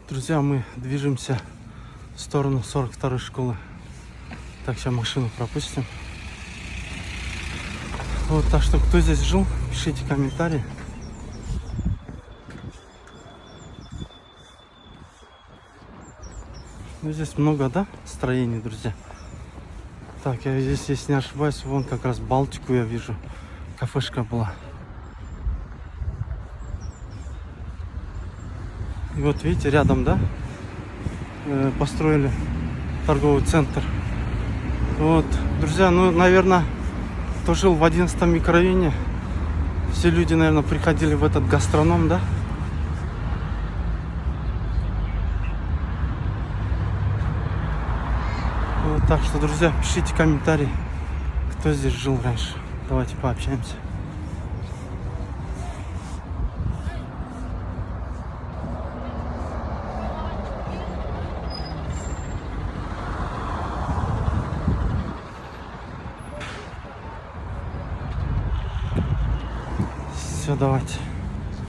Друзья, мы движемся в сторону 42-й школы. Так, сейчас машину пропустим. Вот, так что, кто здесь жил, пишите комментарии. Ну, здесь много, да, строений, друзья. Так, я здесь, если не ошибаюсь, вон как раз Балтику я вижу. Кафешка была. И вот видите, рядом, да, построили торговый центр. Вот, друзья, ну, наверное, кто жил в 11-м микрорайоне, все люди, наверное, приходили в этот гастроном, да? Вот, так что, друзья, пишите комментарии, кто здесь жил раньше. Давайте пообщаемся. Все, давайте.